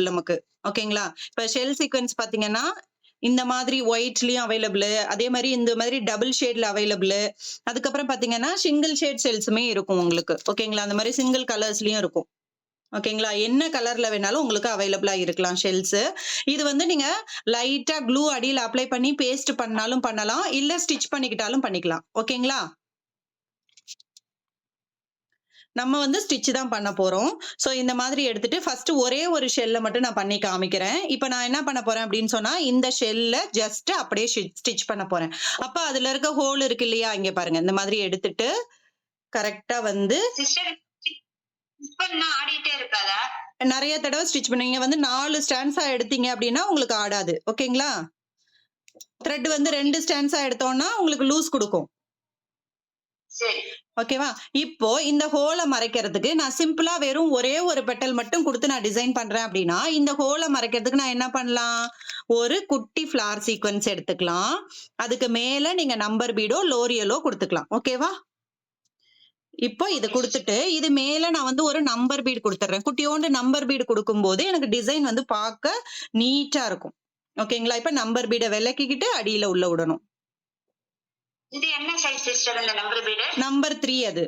நமக்கு. ஓகேங்களா? இப்ப ஷெல் சீக்வென்ஸ் பார்த்தீங்கன்னா, இந்த மாதிரி ஒயிட்லயும் அவைலபிள். அதே மாரி இந்த மாதிரி டபுள் ஷேட்ல அவைலபிள். அதுக்கப்புறம் பார்த்தீங்கன்னா, சிங்கிள் ஷேட் ஷெல்ஸுமே இருக்கும் உங்களுக்கு. ஓகேங்களா? அந்த மாரி சிங்கிள் கலர்ஸ்லயும் இருக்கும். ஓகேங்களா? என்ன கலர்ல வேணாலும் உங்களுக்கு அவைலபிளா இருக்கலாம் ஷெல்ஸ். இது வந்து நீங்க லைட்டா க்ளூ அடியில அப்ளை பண்ணி பேஸ்ட் பண்ணாலும் பண்ணலாம். இல்ல ஸ்டிட்ச் பண்ணிக்கிட்டாலும் பண்ணிக்கலாம். ஓகேங்களா? நம்ம வந்து ஸ்டிட்ச் தான் பண்ண போறோம். சோ இந்த மாதிரி எடுத்துட்டு ஃபர்ஸ்ட் ஒரே ஒரு ஷெல்ல மட்டும் நான் பண்ணி காமிக்கிறேன். இப்ப நான் என்ன பண்ண போறேன் அப்படின்னு சொன்னா, இந்த ஷெல்ல ஜஸ்ட் அப்படியே ஸ்டிட்ச் பண்ண போறேன். அப்ப அதுல இருக்க ஹோல் இருக்கு இல்லையா? இங்க பாருங்க. இந்த மாதிரி எடுத்துட்டு கரெக்ட்டா வந்து சிஸ்டர் ஸ்டிச் பண்ணா ஆடிட்டே இருக்காதா? நெறைய தடவ ஸ்டிட்ச் பண்ணுவீங்க. வந்து 4 ஸ்டாண்ட்ஸா எடுத்தீங்க அப்படின்னா உங்களுக்கு ஆடாது. ஓகேங்களா? த்ரெட் வந்து 2 ஸ்டாண்ட்ஸா எடுத்தோம்னா உங்களுக்கு லூஸ் குடுக்கும். சரி. ஓகேவா? இப்போ இந்த ஹோல மறைக்கிறதுக்கு நான் சிம்பிளா வெறும் ஒரே ஒரு பெட்டல் மட்டும் குடுத்து நான் டிசைன் பண்றேன் அப்படின்னா, இந்த ஹோல மறைக்கிறதுக்கு நான் என்ன பண்ணலாம்? ஒரு குட்டி ஃப்ளவர் சீக்வென்ஸ் எடுத்துக்கலாம். அதுக்கு மேல நீங்க நம்பர் பீடோ, லோரியலோ குடுத்துக்கலாம். ஓகேவா? இப்போ இத குடுத்துட்டு, இது மேல நான் வந்து ஒரு நம்பர் பீட் குடுத்துர்றேன். குட்டியோண்டு நம்பர் பீட் குடுக்கும்போது எனக்கு டிசைன் வந்து பாக்க நீட்டா இருக்கும். ஓகேங்களா? இப்ப நம்பர் பீட விலக்கிக்கிட்டு அடியில உள்ள விடணும். இது என்ன சைஸ் சிஸ்டர் இந்த நம்பர் பீடு? நம்பர் 3 அது.